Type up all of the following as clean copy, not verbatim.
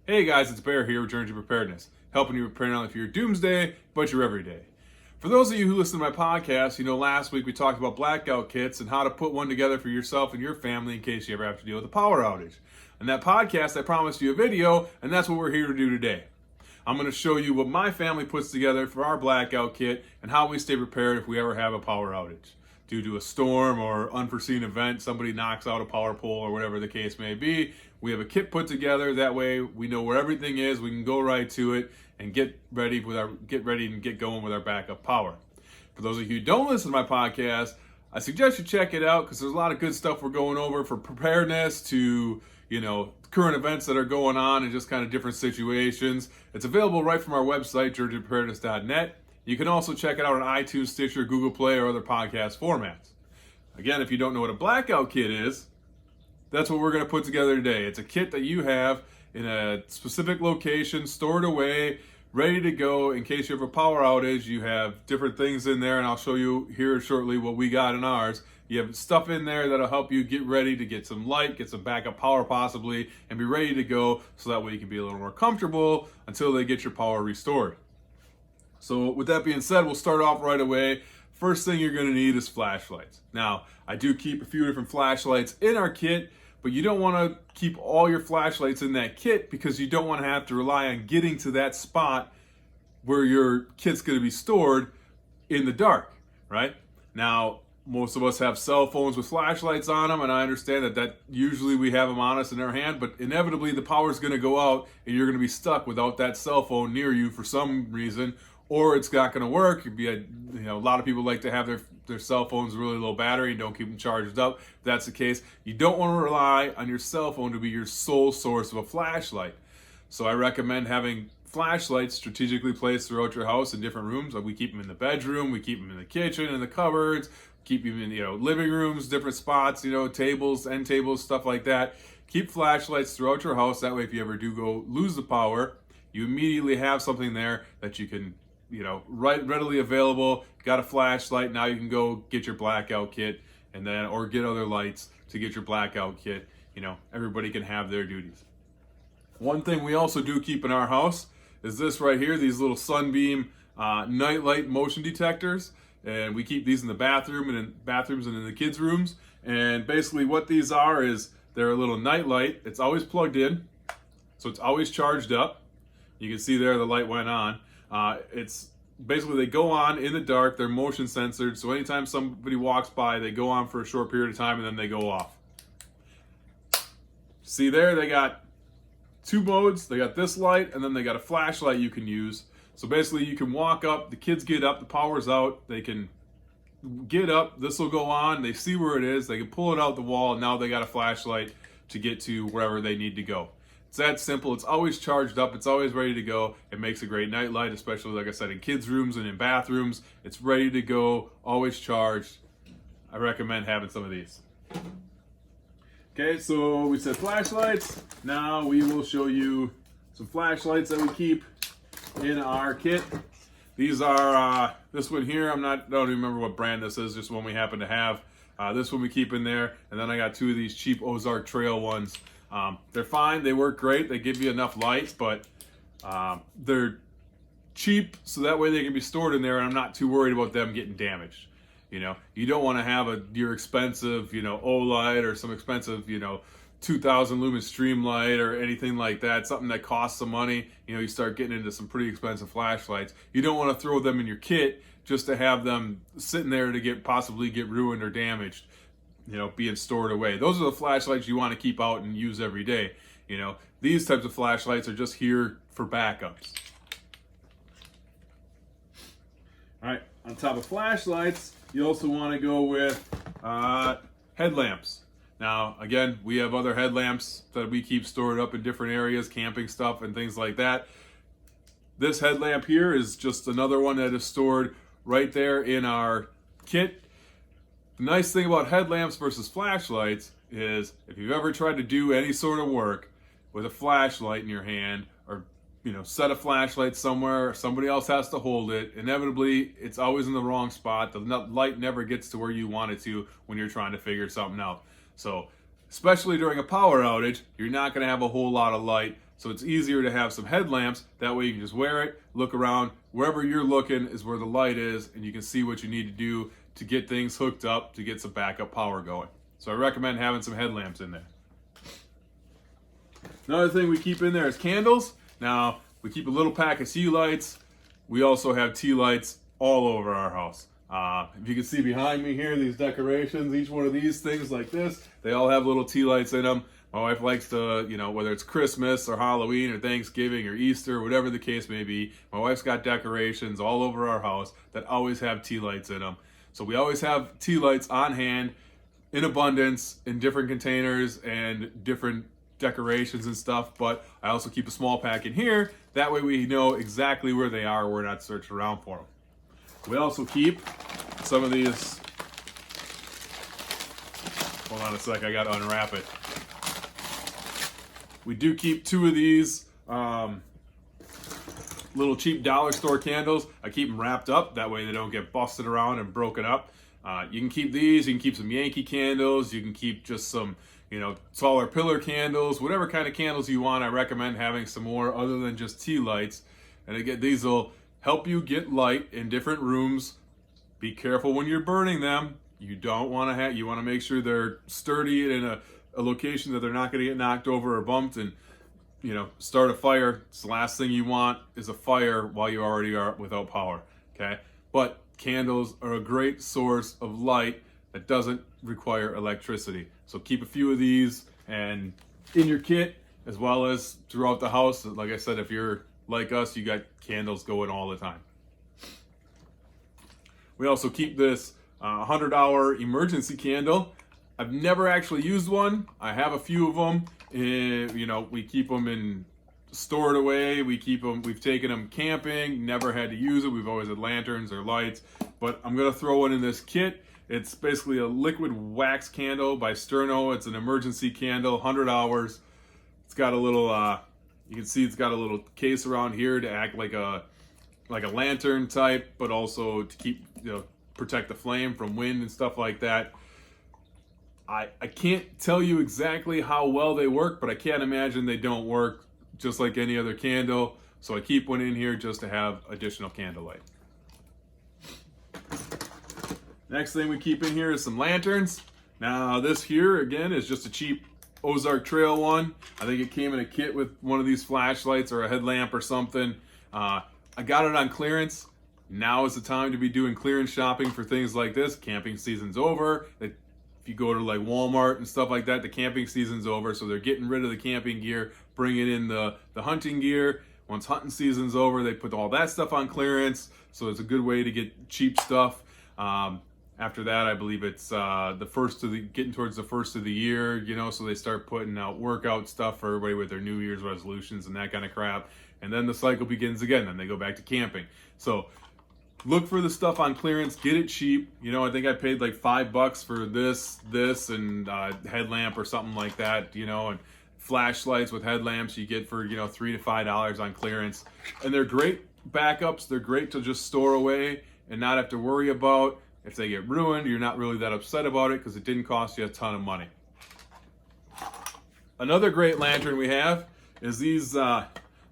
Hey guys, it's Bear here with JTP Preparedness, helping you prepare not only for your doomsday, but your everyday. For those of you who listen to my podcast, you know last week we talked about blackout kits and how to put one together for yourself and your family in case you ever have to deal with a power outage. In that podcast, I promised you a video, and that's what we're here to do today. I'm going to show you what my family puts together for our blackout kit and how we stay prepared if we ever have a power outage. Due to a storm or unforeseen event, somebody knocks out a power pole or whatever the case may be, we have a kit put together. That way we know where everything is, we can go right to it and get ready and get going with our backup power. For those of you who don't listen to my podcast, I suggest you check it out because there's a lot of good stuff we're going over for preparedness to, current events that are going on and just kind of different situations. It's available right from our website, preparedness.net. You can also check it out on iTunes, Stitcher, Google Play, or other podcast formats. Again, if you don't know what a blackout kit is, that's what we're going to put together today. It's a kit that you have in a specific location, stored away, ready to go in case you have a power outage. You have different things in there, and I'll show you here shortly what we got in ours. You have stuff in there that'll help you get ready to get some light, get some backup power possibly, and be ready to go so that way you can be a little more comfortable until they get your power restored. So with that being said, we'll start off right away. First thing you're going to need is flashlights. Now, I do keep a few different flashlights in our kit, but you don't want to keep all your flashlights in that kit because you don't want to have to rely on getting to that spot where your kit's going to be stored in the dark, right? Now, most of us have cell phones with flashlights on them, and I understand that usually we have them on us in our hand, but inevitably the power's going to go out and you're going to be stuck without that cell phone near you for some reason, or it's not going to work. It'd be a lot of people like to have their cell phones really low battery and don't keep them charged up. If that's the case, you don't want to rely on your cell phone to be your sole source of a flashlight. So I recommend having flashlights strategically placed throughout your house in different rooms. Like we keep them in the bedroom, we keep them in the kitchen, in the cupboards, keep them in living rooms, different spots, tables, end tables, stuff like that. Keep flashlights throughout your house. That way, if you ever do go lose the power, you immediately have something there that you can readily available. Got a flashlight, now you can go get your blackout kit or get other lights to get your blackout kit. Everybody can have their duties. One thing we also do keep in our house is this right here, these little sunbeam nightlight motion detectors. And we keep these in the bathroom and in bathrooms and in the kids' rooms. And basically what these are is they're a little nightlight. It's always plugged in, so it's always charged up. You can see there the light went on. It's basically they go on in the dark. They're motion censored, so anytime somebody walks by, they go on for a short period of time and then they go off. See there, they got two modes. They got this light and then they got a flashlight you can use. So basically you can walk up, the kids get up, the power's out, they can get up, this will go on, they see where it is, they can pull it out the wall, and now they got a flashlight to get to wherever they need to go. It's that simple. It's always charged up. It's always ready to go. It makes a great night light, especially, like I said, in kids' rooms and in bathrooms. It's ready to go, always charged. I recommend having some of these. Okay, so we said flashlights. Now we will show you some flashlights that we keep in our kit. These are this one here. I don't even remember what brand this is. Just one we happen to have. This one we keep in there, and then I got two of these cheap Ozark Trail ones. They're fine. They work great. They give you enough light, but they're cheap, so that way they can be stored in there, and I'm not too worried about them getting damaged. You don't want to have your expensive, O-light or some expensive, 2,000 lumen stream light or anything like that, something that costs some money. You start getting into some pretty expensive flashlights. You don't want to throw them in your kit just to have them sitting there to possibly get ruined or damaged, being stored away. Those are the flashlights you want to keep out and use every day. These types of flashlights are just here for backups. All right, on top of flashlights, you also want to go with headlamps. Now, again, we have other headlamps that we keep stored up in different areas, camping stuff and things like that. This headlamp here is just another one that is stored right there in our kit. The nice thing about headlamps versus flashlights is if you've ever tried to do any sort of work with a flashlight in your hand, or set a flashlight somewhere, somebody else has to hold it, inevitably it's always in the wrong spot. The light never gets to where you want it to when you're trying to figure something out. So especially during a power outage, you're not going to have a whole lot of light So it's easier to have some headlamps. That way you can just wear it, look around. Wherever you're looking is where the light is, and you can see what you need to do to get things hooked up to get some backup power going. So I recommend having some headlamps in there. Another thing we keep in there is candles. Now, we keep a little pack of tea lights. We also have tea lights all over our house. If you can see behind me here, these decorations, each one of these things like this, they all have little tea lights in them. My wife likes to, whether it's Christmas or Halloween or Thanksgiving or Easter, whatever the case may be, my wife's got decorations all over our house that always have tea lights in them. So we always have tea lights on hand in abundance in different containers and different decorations and stuff, but I also keep a small pack in here. That way we know exactly where they are. We're not searching around for them. We also keep some of these. Hold on a sec, I gotta unwrap it. We do keep 2 of these little cheap dollar store candles. I keep them wrapped up. That way they don't get busted around and broken up. You can keep these. You can keep some Yankee candles. You can keep just some, taller pillar candles. Whatever kind of candles you want, I recommend having some more other than just tea lights. And again, these will help you get light in different rooms. Be careful when you're burning them. You don't want to you want to make sure they're sturdy in a location that they're not going to get knocked over or bumped and, start a fire. It's the last thing you want is a fire while you already are without power, okay? But candles are a great source of light that doesn't require electricity. So keep a few of these and in your kit as well as throughout the house. Like I said, if you're like us, you got candles going all the time. We also keep this $100 emergency candle. I've never actually used one. I have a few of them. We keep them stored away. We've taken them camping, never had to use it. We've always had lanterns or lights, but I'm gonna throw one in this kit. It's basically a liquid wax candle by Sterno. It's an emergency candle, 100 hours. It's got a little, you can see it's got a little case around here to act like a lantern type, but also to keep, protect the flame from wind and stuff like that. I can't tell you exactly how well they work, but I can't imagine they don't work just like any other candle. So I keep one in here just to have additional candlelight. Next thing we keep in here is some lanterns. Now this here, again, is just a cheap Ozark Trail one. I think it came in a kit with one of these flashlights or a headlamp or something. I got it on clearance. Now is the time to be doing clearance shopping for things like this. Camping season's over. If you go to like Walmart and stuff like that, the camping season's over, so they're getting rid of the camping gear, bringing in the hunting gear. Once hunting season's over, they put all that stuff on clearance, so it's a good way to get cheap stuff. After that, I believe it's getting towards the first of the year, so they start putting out workout stuff for everybody with their New Year's resolutions and that kind of crap. And then the cycle begins again, then they go back to camping. So look for the stuff on clearance, get it cheap. I think I paid like $5 for this and headlamp or something like that, and flashlights with headlamps you get for, $3 to $5 on clearance. And they're great backups. They're great to just store away and not have to worry about. If they get ruined, you're not really that upset about it because it didn't cost you a ton of money. Another great lantern we have is these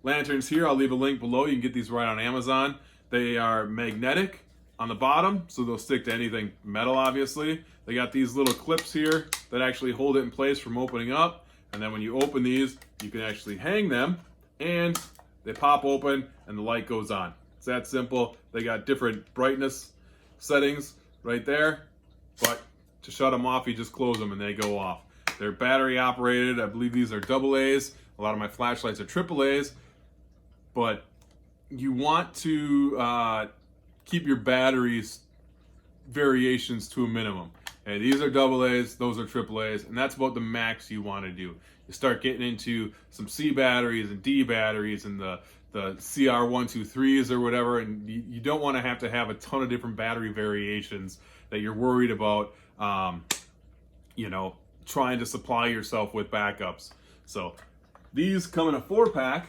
lanterns here. I'll leave a link below. You can get these right on Amazon. They are magnetic on the bottom, so they'll stick to anything metal, obviously. They got these little clips here that actually hold it in place from opening up. And then when you open these, you can actually hang them and they pop open and the light goes on. It's that simple. They got different brightness settings right there, but to shut them off, you just close them and they go off. They're battery operated. I believe these are AA's. A lot of my flashlights are AAA's, but you want to keep your batteries variations to a minimum. And these are AA's, those are AAA's, and that's about the max you want to do. You start getting into some C batteries and D batteries and the CR123s or whatever, and you don't want to have a ton of different battery variations that you're worried about, trying to supply yourself with backups. So these come in a 4-pack.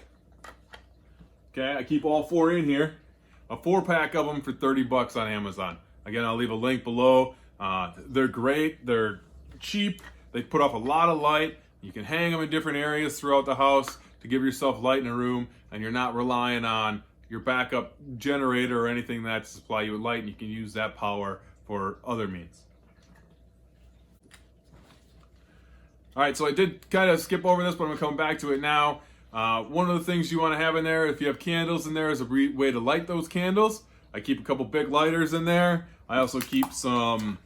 Okay, I keep all 4 in here. A 4-pack of them for $30 on Amazon. Again, I'll leave a link below. They're great. They're cheap. They put off a lot of light. You can hang them in different areas throughout the house to give yourself light in a room, and you're not relying on your backup generator or anything that to supply you with light, and you can use that power for other means. All right, so I did kind of skip over this, but I'm going to come back to it now. One of the things you want to have in there, if you have candles in there, is a way to light those candles. I keep a couple big lighters in there. I also keep some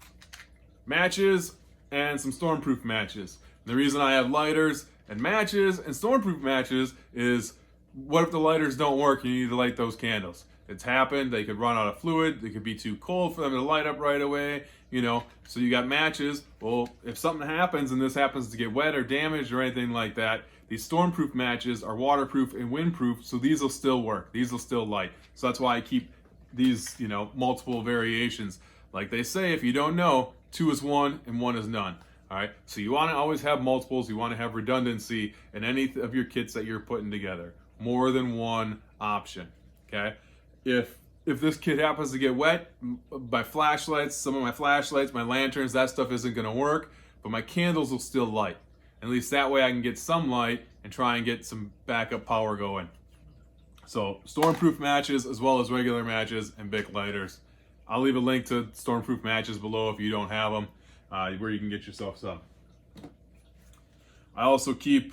matches and some stormproof matches. And the reason I have lighters and matches and stormproof matches is, what if the lighters don't work and you need to light those candles? It's happened. They could run out of fluid. They could be too cold for them to light up right away, so you got matches. Well, if something happens and this happens to get wet or damaged or anything like that, these stormproof matches are waterproof and windproof, so these will still work. These will still light. So that's why I keep these, multiple variations. Like they say, if you don't know, 2 is 1 and 1 is none. All right, so you want to always have multiples. You want to have redundancy in any of your kits that you're putting together. More than one option. Okay, if this kit happens to get wet, my flashlights, some of my flashlights, my lanterns, that stuff isn't going to work, but my candles will still light. At least that way I can get some light and try and get some backup power going. So stormproof matches as well as regular matches and big lighters. I'll leave a link to stormproof matches below if you don't have them, where you can get yourself some. I also keep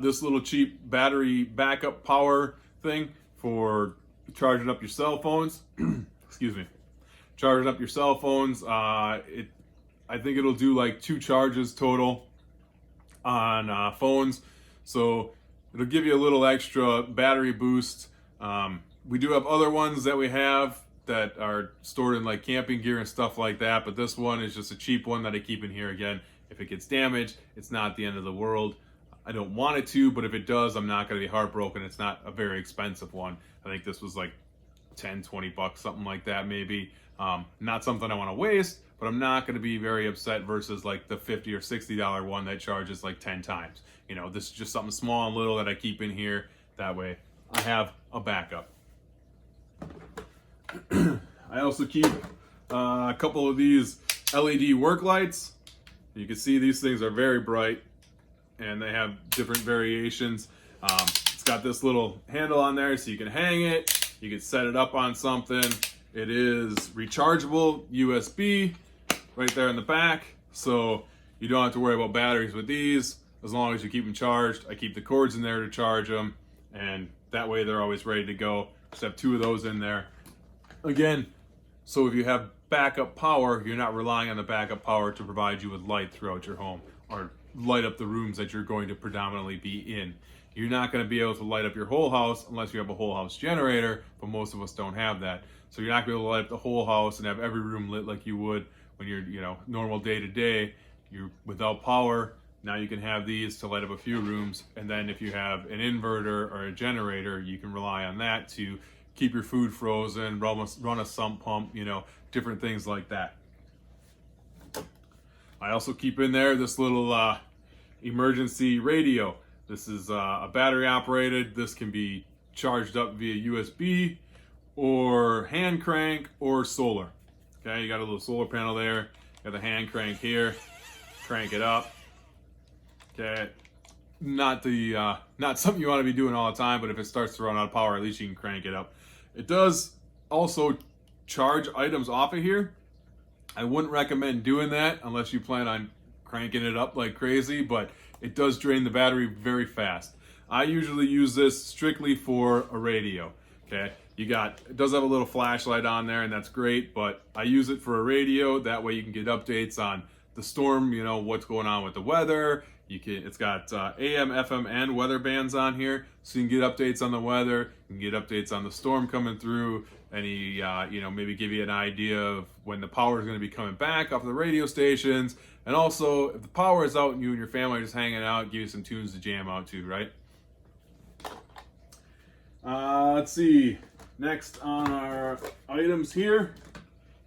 this little cheap battery backup power thing for charging up your cell phones. Excuse me. Charging up your cell phones. I think it'll do like 2 charges total on phones. So it'll give you a little extra battery boost. We do have other ones that we have that are stored in like camping gear and stuff like that, but this one is just a cheap one that I keep in here. Again, if it gets damaged, it's not the end of the world. I don't want it to, but if it does, I'm not going to be heartbroken. It's not a very expensive one. I think this was like 10, 20 bucks, something like that maybe. Not something I want to waste, but I'm not going to be very upset versus like the $50 or $60 one that charges like 10 times. This is just something small and little that I keep in here. That way I have a backup. I also keep a couple of these LED work lights. You can see these things are very bright and they have different variations. It's got this little handle on there so you can hang it. You can set it up on something. It is rechargeable USB right there in the back. So you don't have to worry about batteries with these as long as you keep them charged. I keep the cords in there to charge them, and that way they're always ready to go. Just have 2 of those in there. Again, so if you have backup power, you're not relying on the backup power to provide you with light throughout your home or light up the rooms that you're going to predominantly be in. You're not going to be able to light up your whole house unless you have a whole house generator, but most of us don't have that. So you're not going to be able to light up the whole house and have every room lit like you would when you're, normal day to day. You're without power. Now you can have these to light up a few rooms, and then if you have an inverter or a generator, you can rely on that to keep your food frozen, run a sump pump, different things like that. I also keep in there this little emergency radio. This is a battery operated. This can be charged up via USB or hand crank or solar. Okay, you got a little solar panel there. You got the hand crank here. Crank it up. Okay, not something you want to be doing all the time, but if it starts to run out of power, at least you can crank it up. It does also charge items off of here. I wouldn't recommend doing that unless you plan on cranking it up like crazy, but it does drain the battery very fast. I usually use this strictly for a radio. Okay, it does have a little flashlight on there, and that's great, but I use it for a radio. That way you can get updates on the storm, what's going on with the weather. It's got AM, FM, and weather bands on here, so you can get updates on the weather. You can get updates on the storm coming through. Any, maybe give you an idea of when the power is going to be coming back off the radio stations. And also, if the power is out and you and your family are just hanging out, give you some tunes to jam out to, right? Let's see. Next on our items here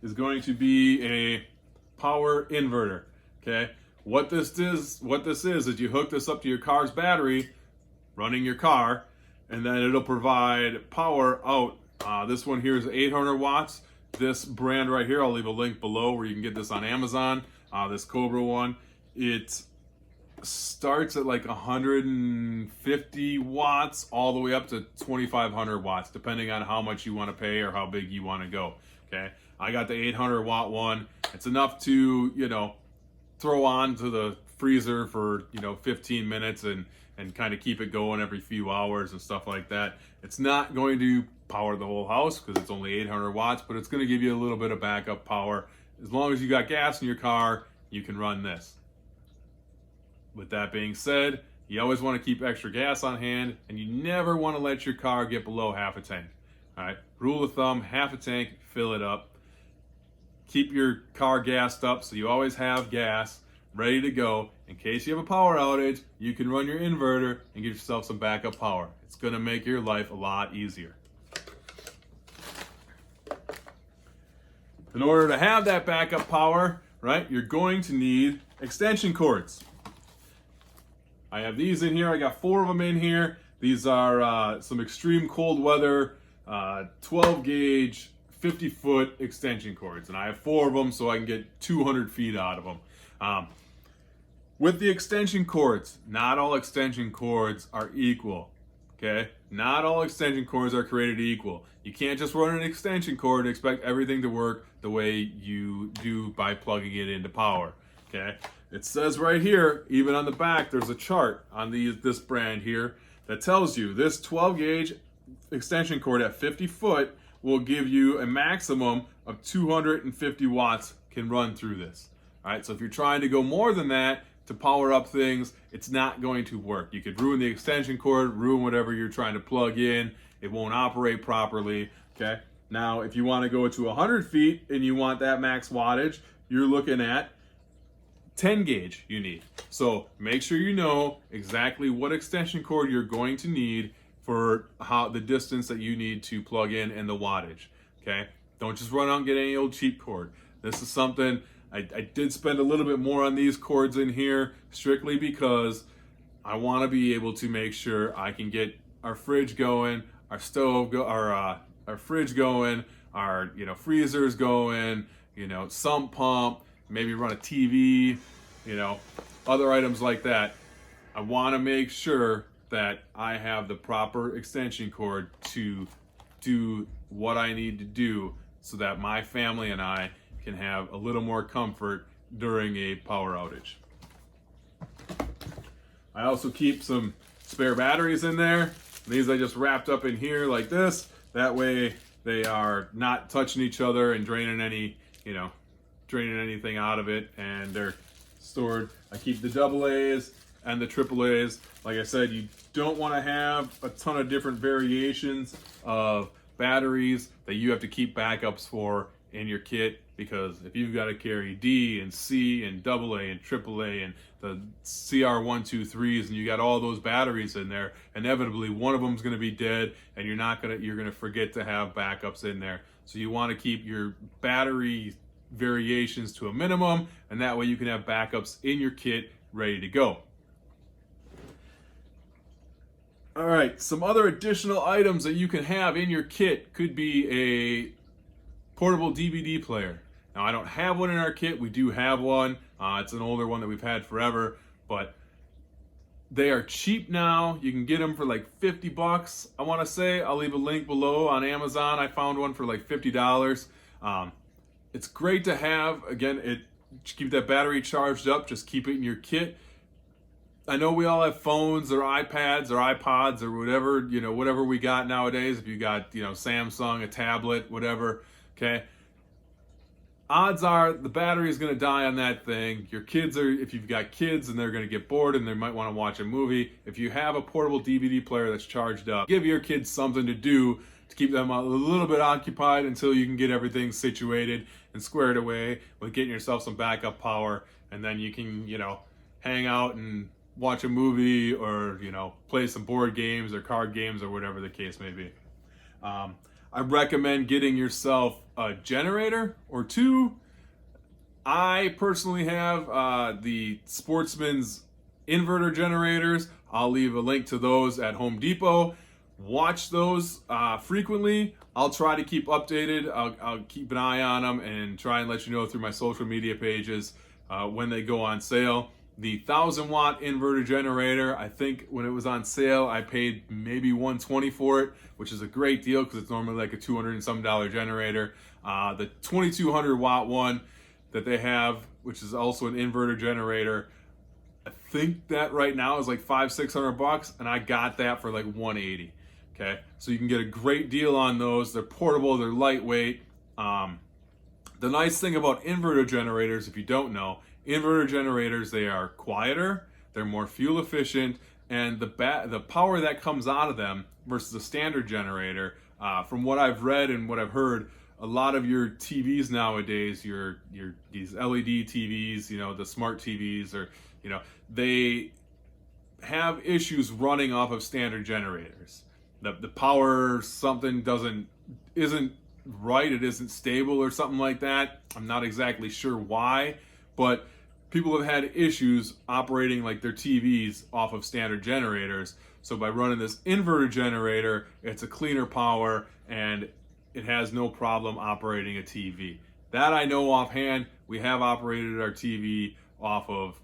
is going to be a power inverter. Okay. What this is you hook this up to your car's battery, running your car, and then it'll provide power out. This one here is 800 watts. This brand right here, I'll leave a link below where you can get this on Amazon. This Cobra one, it starts at like 150 watts all the way up to 2,500 watts, depending on how much you want to pay or how big you want to go. Okay, I got the 800 watt one. It's enough to, you know, throw on to the freezer for, you know, 15 minutes and kind of keep it going every few hours and stuff like that. It's not going to power the whole house because it's only 800 watts, but it's going to give you a little bit of backup power. As long as you got gas in your car, you can run this. With that being said, you always want to keep extra gas on hand, and you never want to let your car get below half a tank. All right, rule of thumb, half a tank, fill it up. Keep your car gassed up so you always have gas ready to go. In case you have a power outage, you can run your inverter and get yourself some backup power. It's going to make your life a lot easier. In order to have that backup power, right, you're going to need extension cords. I have these in here. I got 4 of them in here. These are some extreme cold weather 12 gauge 50-foot extension cords, and I have 4 of them so I can get 200 feet out of them. With the extension cords, not all extension cords are equal. Okay, not all extension cords are created equal. You can't just run an extension cord and expect everything to work the way you do by plugging it into power. Okay, it says right here, even on the back, there's a chart on this brand here that tells you this 12 gauge extension cord at 50 foot will give you a maximum of 250 watts can run through this. All right, so if you're trying to go more than that to power up things, it's not going to work. You could ruin the extension cord, ruin whatever you're trying to plug in. It won't operate properly. Okay, now if you want to go to 100 feet and you want that max wattage, you're looking at 10 gauge you need. So make sure you know exactly what extension cord you're going to need for the distance that you need to plug in and the wattage. Okay, don't just run out and get any old cheap cord. This is something I did spend a little bit more on these cords in here strictly because I want to be able to make sure I can get our fridge going, our stove our fridge going, our freezers going, sump pump, maybe run a TV, other items like that. I want to make sure that I have the proper extension cord to do what I need to do so that my family and I can have a little more comfort during a power outage. I also keep some spare batteries in there. These I just wrapped up in here like this. That way they are not touching each other and draining anything out of it, and they're stored. I keep the AA's and the AAA's. Like I said, you don't want to have a ton of different variations of batteries that you have to keep backups for in your kit, because if you've got to carry D and C and AA and AAA and the CR123s and you got all those batteries in there, inevitably one of them is going to be dead and you're going to forget to have backups in there. So you want to keep your battery variations to a minimum, and that way you can have backups in your kit ready to go. All right, some other additional items that you can have in your kit could be a portable DVD player. Now, I don't have one in our kit. We do have one. It's an older one that we've had forever, but they are cheap now. You can get them for like $50, I want to say. I'll leave a link below on Amazon. I found one for like $50. It's great to have. Again, keep that battery charged up. Just keep it in your kit. I know we all have phones or iPads or iPods or whatever we got nowadays. If you got, Samsung, a tablet, whatever, okay? Odds are the battery is going to die on that thing. If you've got kids and they're going to get bored and they might want to watch a movie, if you have a portable DVD player that's charged up, give your kids something to do to keep them a little bit occupied until you can get everything situated and squared away with getting yourself some backup power, and then you can, hang out and watch a movie or, play some board games or card games or whatever the case may be. I recommend getting yourself a generator or 2. I personally have the Sportsman's inverter generators. I'll leave a link to those at Home Depot. Watch those frequently. I'll try to keep updated. I'll keep an eye on them and try and let you know through my social media pages when they go on sale. The 1,000-watt inverter generator, I think when it was on sale, I paid maybe $120 for it, which is a great deal because it's normally like a $200 and some generator. The 2,200-watt one that they have, which is also an inverter generator, I think that right now is like $500-600, and I got that for like $180. Okay, so you can get a great deal on those. They're portable, they're lightweight. The nice thing about inverter generators, if you don't know, inverter generators, they are quieter, they're more fuel efficient, and the power that comes out of them versus a standard generator, from what I've read and what I've heard, a lot of your TVs nowadays, these LED TVs, the smart TVs, or they have issues running off of standard generators. The power something isn't right, it isn't stable or something like that. I'm not exactly sure why, but people have had issues operating like their TVs off of standard generators. So by running this inverter generator, it's a cleaner power and it has no problem operating a TV. That I know offhand. We have operated our TV off of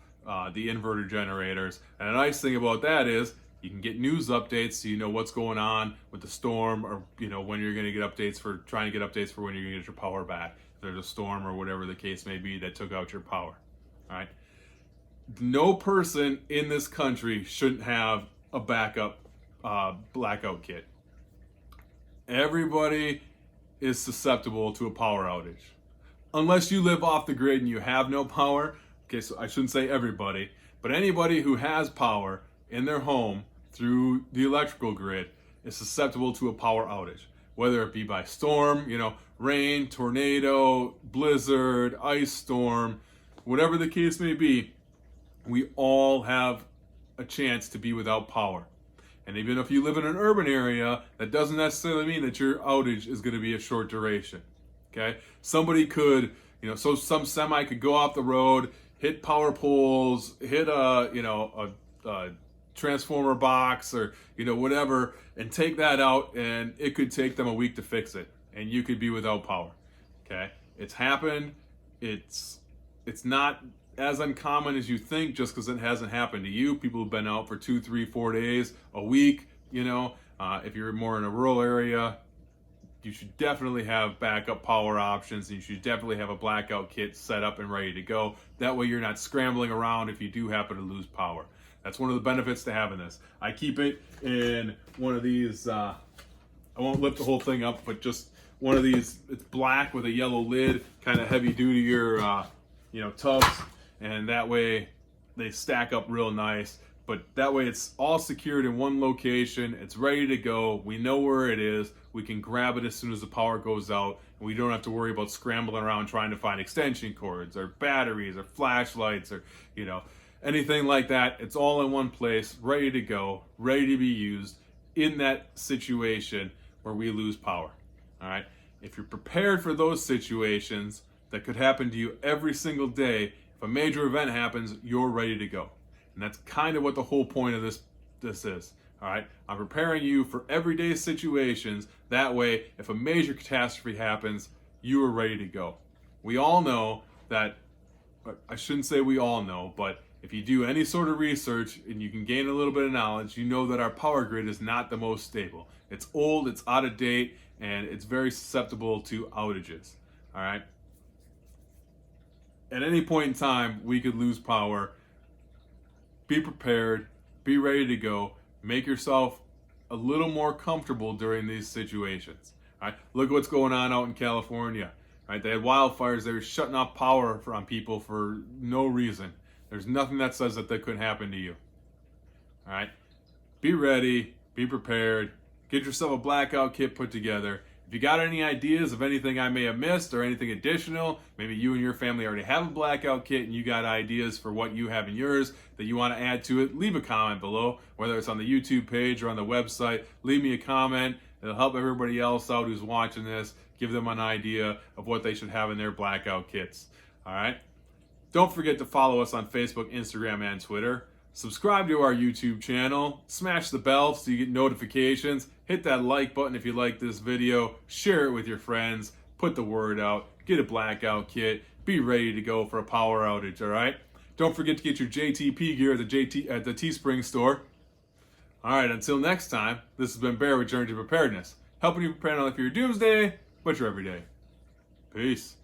the inverter generators. And the nice thing about that is you can get news updates so you know what's going on with the storm, or when you're going to get updates for when you're going to get your power back. If there's a storm or whatever the case may be that took out your power. All right. No person in this country shouldn't have a backup blackout kit. Everybody is susceptible to a power outage. Unless you live off the grid and you have no power. Okay, so I shouldn't say everybody, but anybody who has power in their home through the electrical grid is susceptible to a power outage. Whether it be by storm, rain, tornado, blizzard, ice storm, whatever the case may be, we all have a chance to be without power. And even if you live in an urban area, that doesn't necessarily mean that your outage is going to be a short duration. Okay? Somebody could, so some semi could go off the road, hit power poles, hit a transformer box, or whatever, and take that out, and it could take them a week to fix it, and you could be without power. Okay? It's happened. It's not as uncommon as you think just because it hasn't happened to you. People have been out for 2, 3, 4 days, a week. If you're more in a rural area, you should definitely have backup power options, and you should definitely have a blackout kit set up and ready to go. That way you're not scrambling around if you do happen to lose power. That's one of the benefits to having this. I keep it in one of these, I won't lift the whole thing up, but just one of these. It's black with a yellow lid, kind of heavy duty your tubs, and that way they stack up real nice. But that way it's all secured in one location. It's ready to go. We know where it is. We can grab it as soon as the power goes out, and we don't have to worry about scrambling around trying to find extension cords or batteries or flashlights or anything like that. It's all in one place, ready to go, ready to be used in that situation where we lose power. All right. If you're prepared for those situations that could happen to you every single day, if a major event happens, you're ready to go. And that's kind of what the whole point of this is. All right. I'm preparing you for everyday situations. That way, if a major catastrophe happens, you are ready to go. We all know that, I shouldn't say we all know, but if you do any sort of research and you can gain a little bit of knowledge, you know that our power grid is not the most stable. It's old, it's out of date, and it's very susceptible to outages. All right. At any point in time, we could lose power. Be prepared, be ready to go, make yourself a little more comfortable during these situations. All right? Look at what's going on out in California. All right? They had wildfires, they were shutting off power on people for no reason. There's nothing that says that couldn't happen to you. All right? Be ready, be prepared, get yourself a blackout kit put together. If you got any ideas of anything I may have missed or anything additional, maybe you and your family already have a blackout kit and you got ideas for what you have in yours that you want to add to it, leave a comment below, whether it's on the YouTube page or on the website. Leave me a comment. It'll help everybody else out who's watching this, give them an idea of what they should have in their blackout kits. All right? Don't forget to follow us on Facebook, Instagram, and Twitter. Subscribe to our YouTube channel, smash the bell so you get notifications, hit that like button if you like this video, share it with your friends, put the word out, get a blackout kit, be ready to go for a power outage, all right? Don't forget to get your JTP gear at the Teespring store. All right, until next time, this has been Bear with Journey to Preparedness, helping you prepare not only for your doomsday, but your everyday. Peace.